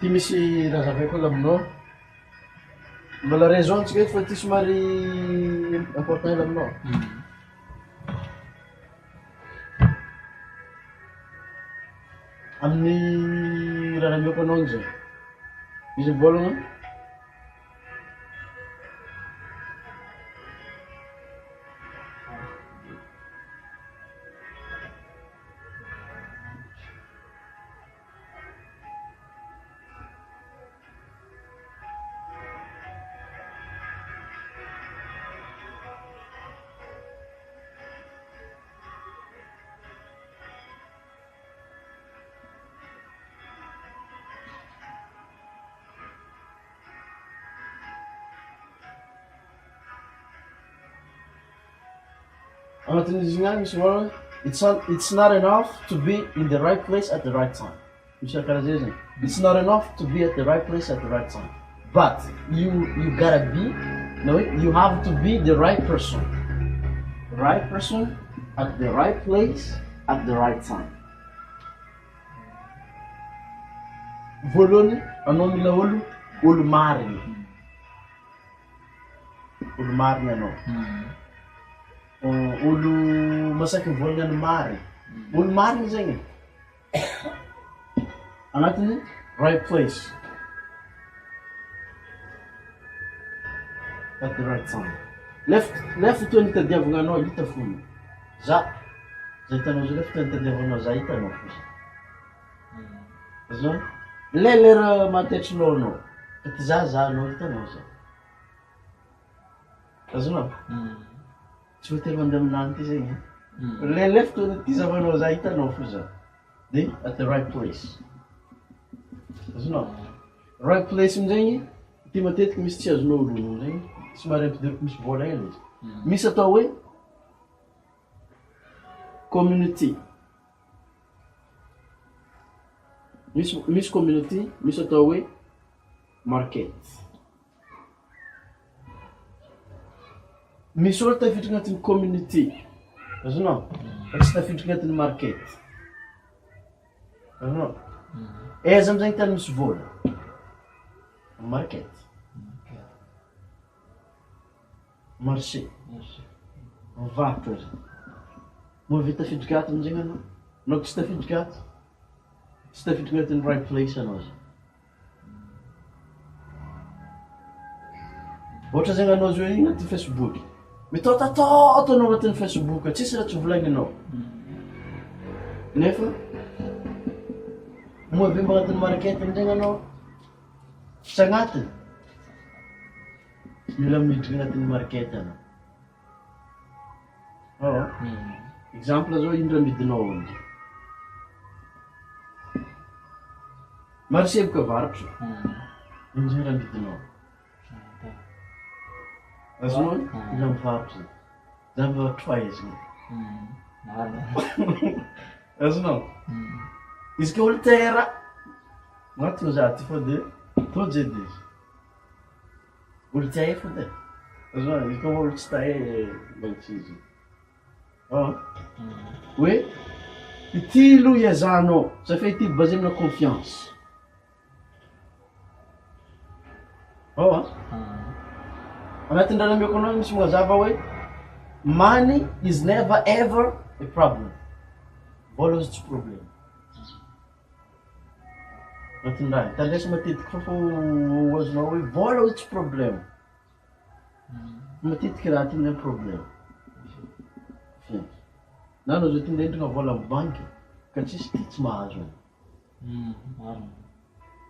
Ty misy raha zavaiko laminao mbola raison antsika eto fa ty somary important laminao. Amin'ny raha namiako anao zay izy mivôlagna agnatin'izy igny misy vola it's not enough to be in the right place at the right time. Misy karaha zay zany. It's not enough to be at the right place at the right time. But you gotta be, no, you have to be the right person. The right person at the right place at the right time. Voalohany anao mila olo mariny. Olo mariny anao. Olo masaky mivolagna ny mariny. Olo mariny zegny. Agnatiny right place at the right time. Le fotoana itadiavagna anao hita foana. Za hitanao zay le fotoana itadiavagna za hitanao foana. Azon? Le lera matetrinao anao. Ty za anao hitanao za. Azonao? Tsy voatery mandeha aminany ty zegny. Le fotoana ty zavanao za hitanao fo za. De at the right place. Azonao? Right place amizegny, ty matetiky misy tsy azonao olono zegny. Somary ampidiriko misy vola hely izy. Misy atao hoe community. Misy community, misy atao hoe market. Misy olo tafiditra agnatin'ny community. Azonao? Fa tsy tafiditra agnatin'ny market. Azonao? Aiza amizay tany misy vola? Market. Marché. Mivarotra izy. Mahavita tafiditra ato amizay anao. Anao tsy tafiditra ato. Tsy tafiditra agnatin'ny right place anao zay. Ohatra zegny anao zao igny agnaty Facebook. Mitôtatôta anao agnatin'ny Facebook, tsisy raha tsy volagninao. Nefa moavimba agnatin'ny market amizay anao. Tsy agnatiny. Mila miditra agnatin'ny market anao. Exemple zao indra midinao ony. Marché boka varotra. Iny zay raha midinao. Azonao? Ila mivarotra. Za mivarotra fahaizana. Azonao? Izy ka olo terra. Agnatinao za ty fa de tô jedy izy. Olo tia fo de. Azonao? Izy ka olo tsy tahe mba tsy izy. Hoe ity lo iazanao. Ça fait ity basé amina confiance. Agnatin'ny raha namiako anao misy mazava hoe money is never ever a problem. Vola izy tsy problème. Agnatin'ny raha tandresy matetiky fa azonao hoe vola izy tsy problème. Matetiky raha ty ny problème. Na anao zao ty ndendrina vola amin'ny banky ka tsisy ty tsy mahazo.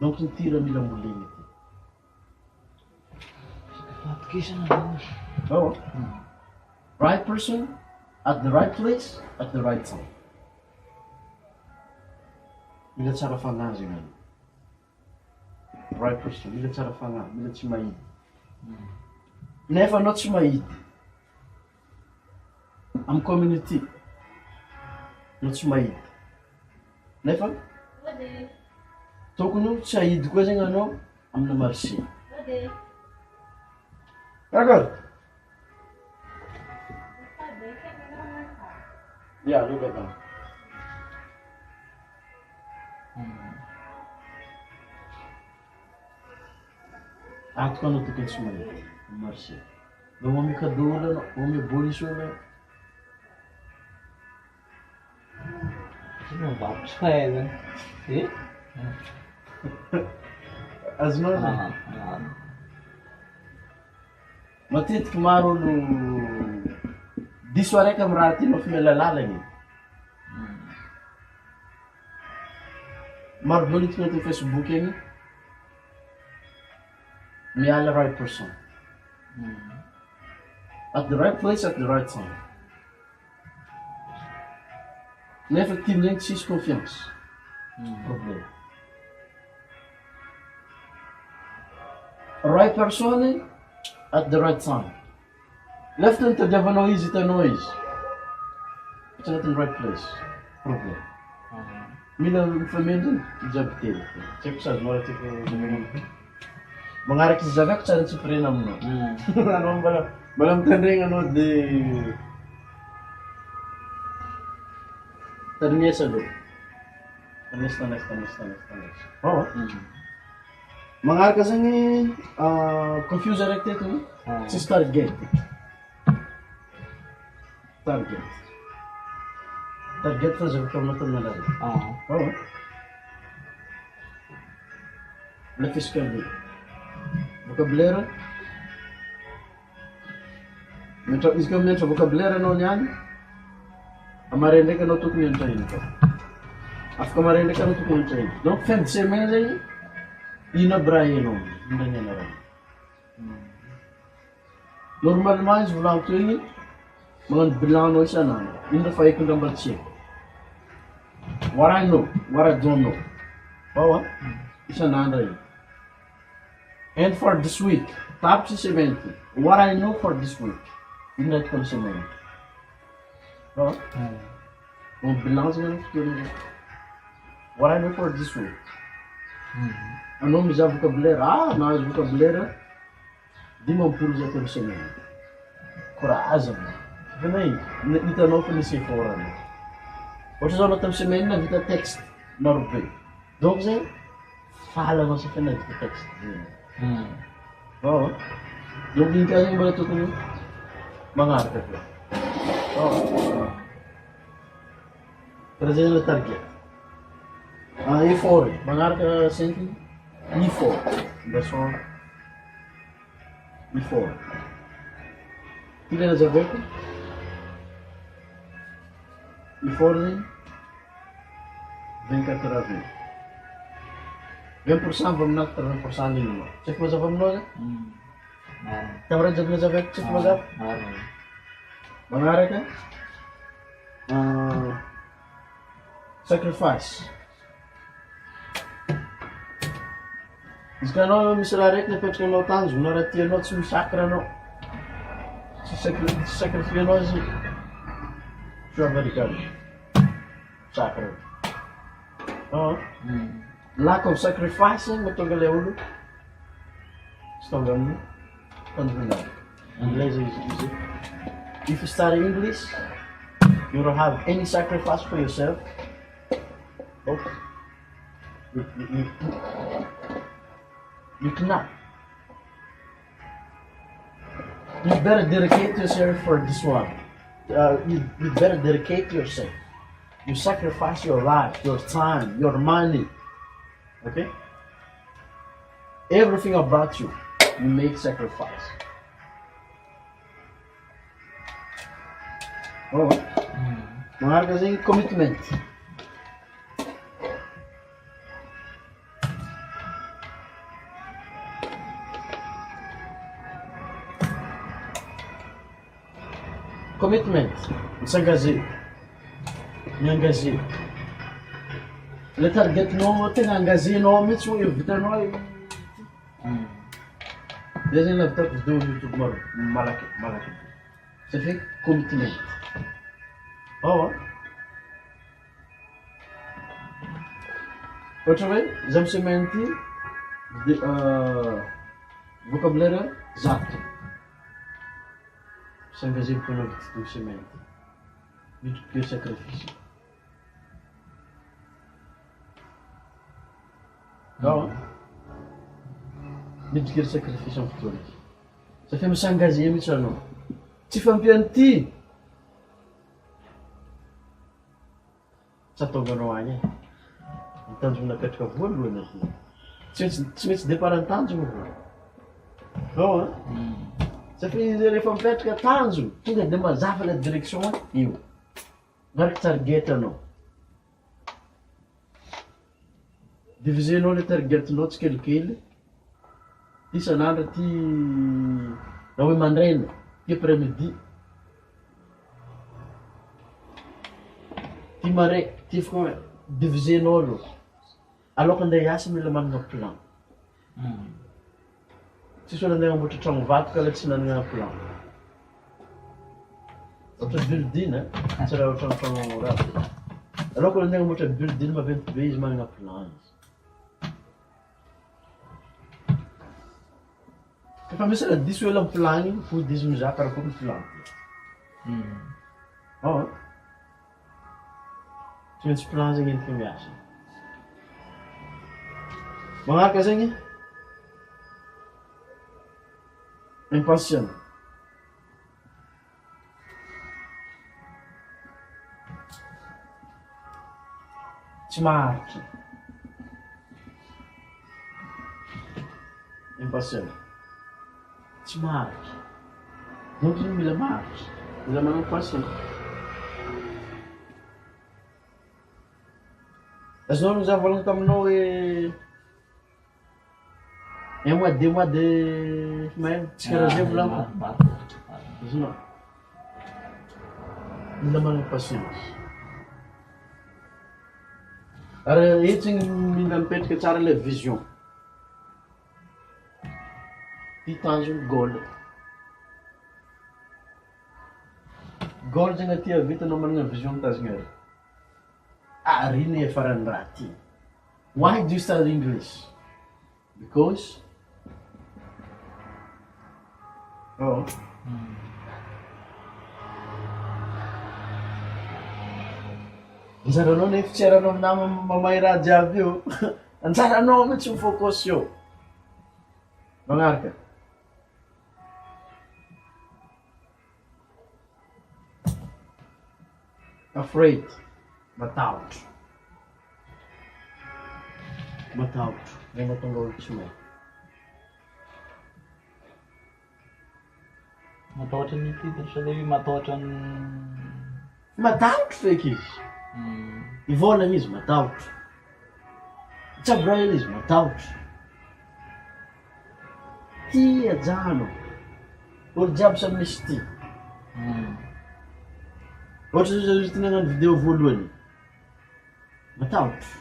Donc ny ty raha mila molegny ty. Right person at the right place at the right time. Mila tsara fagnahy zegny anao. Right person, mila tsara fagnahy, mila tsy mahity. Nefa anao tsy mahity. Amin'ny community, anao tsy mahity. Nefa tokony tsy hahidy koa zegny anao amina marché. D'accord? Yeah, look at that. Ato ka no tokony tsy mahita marché. Vao mamikadola anao, vao miabolisy olona. Tsy mivarotra fahaizana. Eh? Azonao zany. Matetiky maro olo diso araiky amin'ny raha tianao fomela lalagna. Maro be olo tonga Facebook eny miala right person. At the right place at the right time. Nefa tiany zegny tsisy confiance. Problème. Right person at the right time. Left ny tadiavanao izy, hitanao izy. It's not in the right place. Problème. Mila mifamendrina jiaby telo. Tsy haiko sady mora tiako magnaraky izy zavako tsara tsy pirena aminao. Anao mbala mitandregna anao dia tandrinesa aloha. Tanesa. Magnaraka zagny confuse araiky teto tsisy target. Target fa zavatra aminao tamin'anarana. Le fiscalité. Vocabulaire. Izy ka mianatra vocabulaire anao niany, amare ndraiky anao tokony mianatra ino ka. Afaka amare ndraiky anao tokony mianatra ino. Donc fin de semaine zegny, ino aby raha hainao momba ny anarana. Normalement izy volagniko igny, magnano bilan anao isan'andro. Ino raha fa haiko ndra mba tsy haiko. What I know, what I don't know. Isan'andro igny. And for this week, top 70. What I know for this week. In that consuming. Belongs to what I know for this week. Ano miza vocabulaire? Nós vocabulaire. Dimampuro já temos semana. Coragem. Vem aí. Ita não conheci fora. Hoje já não temos semana na vida text. Norbe. Donc c'est fala nossa fena de text. Yung bingka yung bala tutuloy, mangarap ko. Present na target. E4, mangarap ka senti, E4. That's all. E4. Pila na sabi ko? E4 din, 24 horas. 20% vamos na 30% din mo. Check mo sa vamos na? Tamara jab na sabi, check mo sa? Mangarap ka? Sacrifice. Izy ka anao misy raha raiky napetraka anao tany, zona raha tianao tsy misakra anao. Tsy sacrifie anao izy. Favarikado. Sakra. Lack of sacrifice matonga ilay olo tsy tonga amin'ny fandrovinana. Anglais izy. If you study English, you don't have any sacrifice for yourself. You cannot. You better dedicate yourself for this one. You better dedicate yourself. You sacrifice your life, your time, your money. Okay? Everything about you, you make sacrifice. Mga kasing commitment. Commitment. S'engager. M'engager. Le target no tena engagé no mihitsy hoe vitanao. Dia zany la vitako vidéo YouTube maro malaky. Ça fait commitment. Ohatra hoe za amin'ny semaine ty vocabulaire zato. S'engager pour nous toute semaine. Vite sacrifice. midika ry sacrifice amin'ny fotoana izy. Satria misangaze mihitsy anao. Tsy fampiany ty. Tsy ataovanao agny e. Mitanjona nakatrika voalohany aty. Tsy maintsy départ an-tanjona vo. Ao a? Satria izy rehefa mipetraka tanjona, tonga dia mazava la direction io. Mariky targetanao. Divisenao le targetinao tsikelikely. Ty isan'andro ty na hoe mandraina, ty après-midi. Ty mare, ty fa divisenao aloha. Aloka andeha hiasa mila manana plan. Tsisy olo andeha hamboatra tragno vato ka la tsy nanana plan. Ohatra building, tsy raha ohatra tragno ratsy. Aloka andeha hamboatra building maventy be izy manana plan izy. Efa misy raha diso ela amin'ny plan igny, fody izy mizaha karakory ny plan. Ao tsy maintsy plan zegny entika miasa. Magnaraka zegny impatient. Tsy maharitra. Impatient. Tsy maharitra. Donc zegny mila maharitra. Mila manana patient. Azonao za volagny taminao hoe un mois, 2 mois de semaine, tsy karaha zay volaniko. Azonao. Mila manana patience. Ary eto zegny mila mipetraka tsara le vision. Ty tanjony goal. Goal zegny aty avitanao manana vision mitazigna ary. Riny e farany raha ty. Why do you study English? Because anjaranao nefa tsy aranao amina mamay raha jiaby io. Anjaranao mihitsy mifocus eo. Magnaraka. Afraid. Matahotra. Matahotra. Zay mahatonga olo tsy mahay. Matahotra ny titre sa le matahotra ny... Matahotra feky izy. Ivôlagna izy matahotra. Tsaboraela izy matahotra. Ty ajanao. Olo jiaby samy misy ty. Ohatra zao izy ty nagnano vidéo voalohany. Matahotra.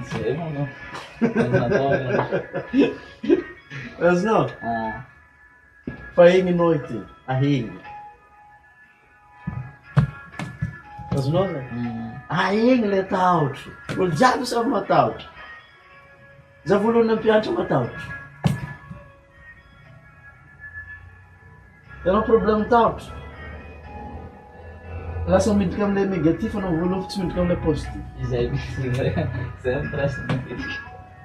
Zay manao. Azonao? Fa egninao ity. Ahegny. Azonao zay? Ahegny le tahotra. Olo jiaby samy matahotra. Za voalohany ampianatra matahotra. Ianao problème tahotra. Lasa midika amile négatif anao voalohany tsy midika amile positif. Zay stress matetika.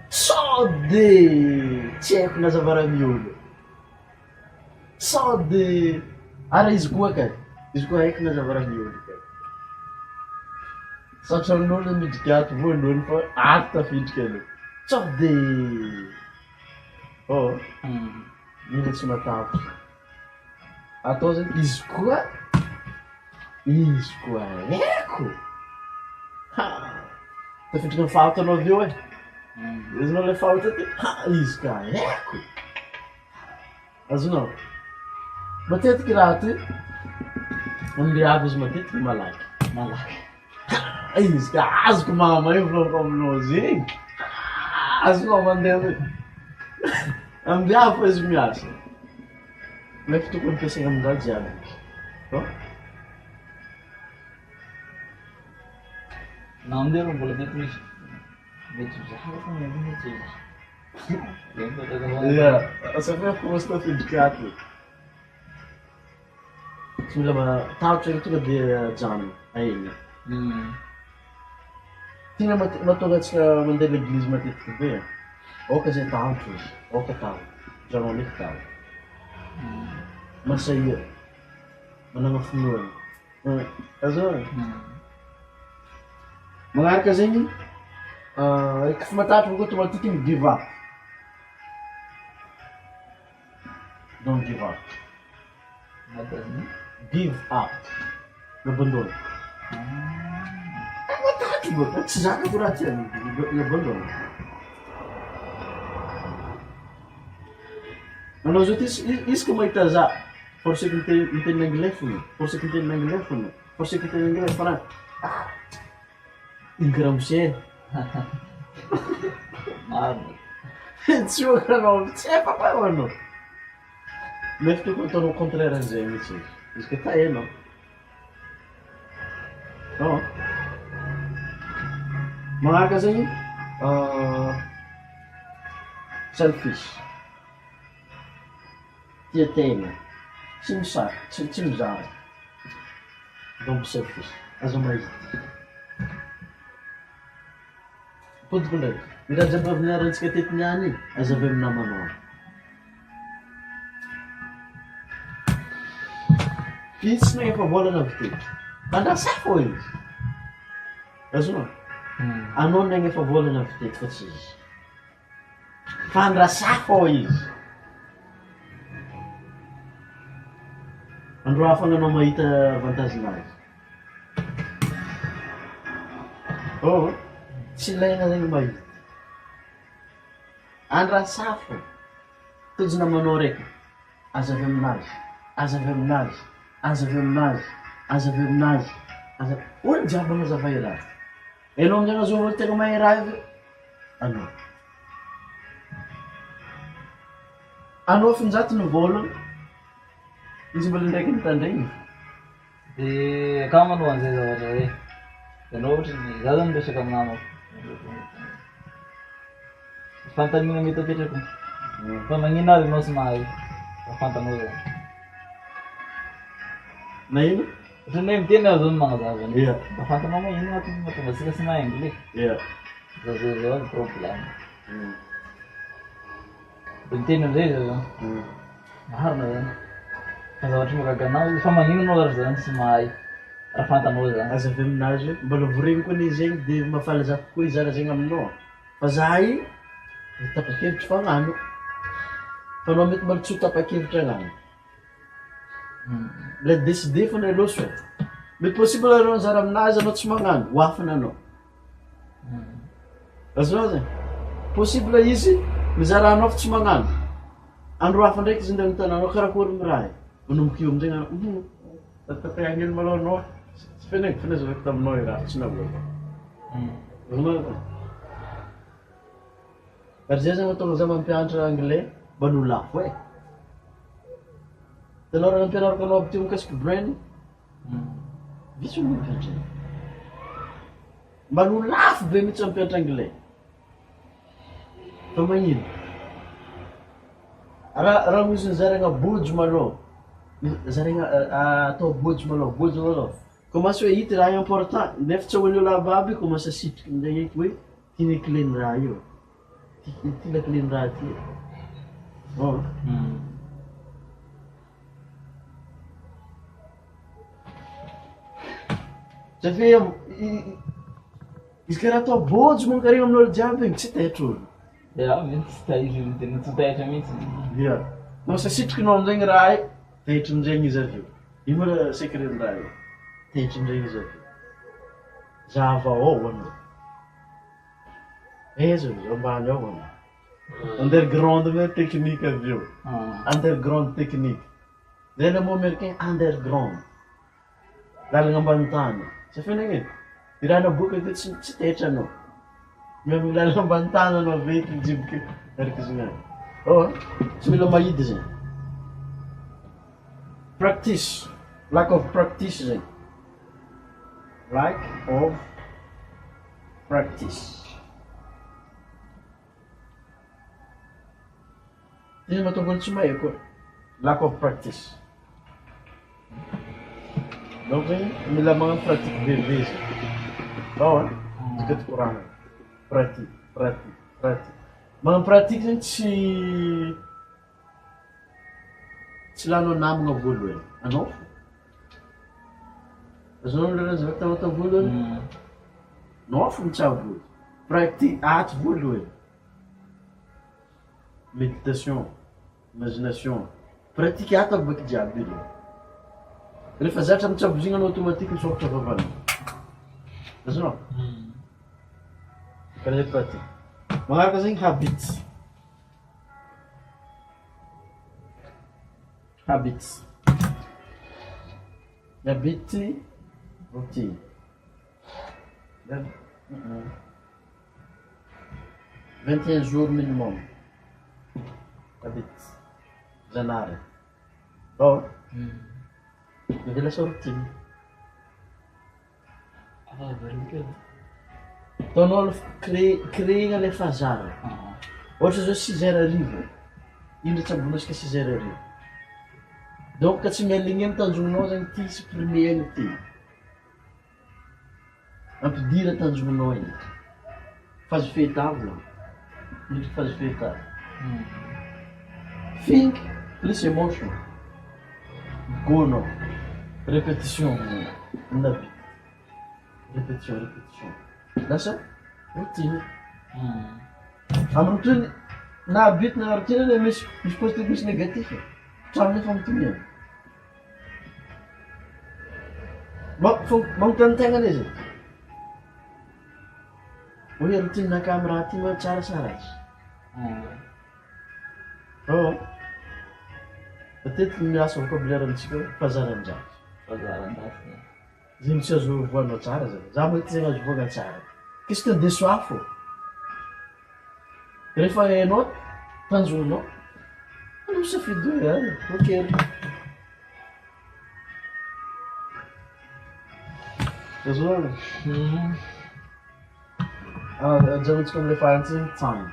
Sody tsy haiko nazavara miolo. Sody ara izy koa ka. Izy koa haiko nazavara miolo ka. Satria amin'olo midika ato voalohany fa ato tafidika aloha. Sody mila tsy matahotra. Atao zany izy koa haiko. Tafidika ny fahato anao avy eo e. Azonao le fahato ty. Izy koa haiko. Azonao. Matetiky raha ty ambiavy izy matetiky malaky. Izy ka azoko mama io volaniko aminao zegny. Azonao mandeha ambiavy fa izy miasa. Nefa tokony ampiasaigna amin-draha jiaby. Nandeha mbola mety misy mety zahay fa mety Asafia komosta tafidika ato. Tsy mila matahotra igny tonga dia jano ahegna. Tina mahatonga antsika mandeha l'église matetiky be. Oka zay tahotra izy, oka taho, zareo ndraiky taho. Masahia, managna finoana. Azao e. Magnaraka zegny, rehefa matatra koa tonga tiky ny give up. Don't give up. Give up. Nabandona. Matatra baka, tsy zaka ko raha tiany, nabandona. Anao zao ty izy ka mahita za, forcé ko miteny anglais fogna, forcé ko miteny anglais fogna, forcé ko miteny anglais fa ingramsena. Tsy anao, tsy efa pa anao. Nefa tokony ataonao contraire an'izay mihitsy izy. Izy ka ta hainao. Magnaraka zegny, selfish. Tia tegna. Tsy misary, tsy mizary. Donc selfish. Azo mahita. Podiko ndraiky. Ny raha jiaby avy niarantsika teto niany, aza avy amin'ny namanao. Izy tsy megna efa volana avy teo. Andrasa fô izy. Azonao? Anao negna efa volana avy teto fa tsy izy. Fandrasa fô izy. Andro hafa anao mahita avantagenazy. Tsy ilaina zegny mahita. Andrasa fô. Tojo namanao raiky. Aza avy aminazy. Aza avy aminazy. Aza avy aminazy. Aza avy aminazy. Olo jiaby anazava i raha. Ianao amin'izay azo olo tegna mahay raha io. Anao. Anao finjato ny vôlana. Izy mbola ndraiky mitandregny. Dia kama anao an'izay zavatra hoe ianao ohatra ny za zany miresaka amin'ny namako. Fantanina mety apetrako. Fa magnino aby ianao tsy mahay. Fantanao zany. Na ino? Ohatra ny hoe miteny aho zao ny magnazava. Ia. Fantanao moa ino mahatonga antsika tsy mahay anglais. Ia. Zao ny problème. Dia miteny amizay zao. Maharina zany. Fa zavatra mahagaga anao, fa magnino anao ary zany tsy mahay. Raha fantanao zany. Aza avy aminazy io, mbola voregny koa izy zegny dia mahafaly za kokoa izy zara zegny aminao. Fa za io, tapa-kevitra fagnano. Fa anao mety mbola tsy ho tapa-kevitra agnano. Le décidé foana aloha sao. Mety possible anao zara aminazy anao tsy magnano, ho afana anao. Azonao zany? Possible izy mizara anao fa tsy magnano. Andro hafa ndraiky izy ndeha mitananao karakory ny raha. Manomboka io amizay anao, tapatapahagny malo anao. Tsy fenengy finazavako taminao i raha, tsy navoaka. Azonao zany? Ary zay zany mahatonga za mampianatra anglais, mba no lafo e. Hitanao raha nampianarako anao aby teo mikasiky brain, visy olo mampianatra anao. Mba no lafo be mihitsy mampianatra anglais. Fa magnino? Raha misy zaragna bojo malô, zaragna atao bojo malô. Commence hoe hita raha important, nefa tsy hoan'io lava aby, commence asitriky amin'izay eky hoe ty clé ny raha io. Ty la clé ny raha ty. Satria izy karaha atao bojo mankarena amin'olo jiaby igny, tsy taitra olo. Ia, mety tsy taitra io, tena tsy taitra mihitsy. Ia. Mos asitrikinao amin'izay ny raha io, taitra amin'izay izy avy eo. Ino moa secret ny raha io? Taitra amin'izay izy avy eo. Zava ao anao. Aiza izy ambany ao anao. Underground me technique avy eo. Underground technique. Zay le mot américain underground. Lalagna ambany tany. Tsy fenagny e. I raha naboaka io tsy taitra anao. Même lalagna ambany tany anao veky mijiboka araka izy gnany. Tsy mila mahidy zegny. Practice. Lack of practice zegny. Lack of practice. Ini mahatonga olo tsy mahay koa. Lack of practice. Donc zegny mila magnano pratique bebe zegny. Ao a? Dika koragna. Pratique. Magnano pratika zany tsy lanao namagna voalohany. Anao fo. Azonao lera zavatra tao voalohany? Anao fo mitsabo voalohany. Pratique ato voalohany. Méditation, imagination. Pratique ato abaka jiaby io. Rehefa zatra mitsabo izy igny anao automatique misôkatra vavanao. Azonao? Karaha zay pratique. Magnaraka zegny habits. Habits. Habits, routine. 21 jours minimum. Habits. Janary. Oh. Dia lasa routine. Ataonao créer le fazara. Ohatra zao 6 heures arivo. Ino tsambona isika 6 heures arivo. Donc ka tsy mialigny amy tanjognonao zany ty supprimer iny ty. Ampidira tanjognonao iny. Phase fétable. Ino phase fétable. Think plus emotion. Go no. Répétition. Nabi. Répétition. Lasa routine. Amin'ny routine na habit na routine misy positif misy négatif. Hatramin'ny famontoniana. Manontany tegna izy. Hoe routine-naka amin'ny raha ty ma tsara sa ratsy? Matetiky miasa vocabulaire amintsika fahazaran-dratsy. Fahazaran-dratsy. Zegny tsy azo voanao tsara zany. Za mahita zegny azo voana tsara. Qu'est-ce que déçoit fô? Rehefa hainao, tanjognonao, ano misafidy hoe okey. Azo ajanontsika am'le farany zegny time.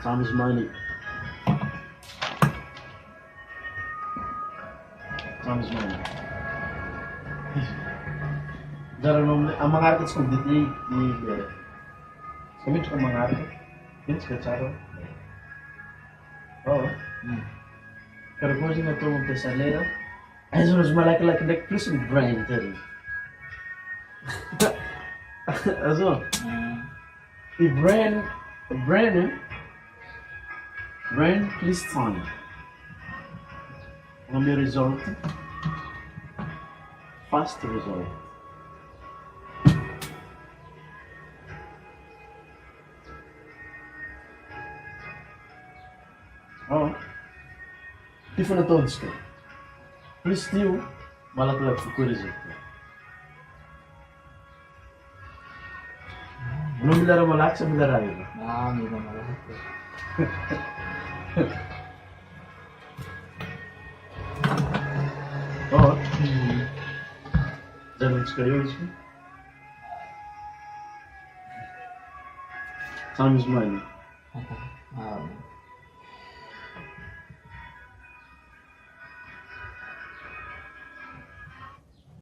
Time is money. Time is money. Jaranao ang mangarap at skong dito kami tsaka mangarap. Yun tsaka tsara. Oo. Pero kung sino ito mong pesalera, ay mas malaki-laki like plus yung brain tadi. Also, brain plus time. Ang may result, fast result. Oh, tifo na todos ka. Plus tio, malaki-laki sa result. Ano milara malaki sa milara ito? Milara malaki. Oo. Challenge kayo ito. Time is money.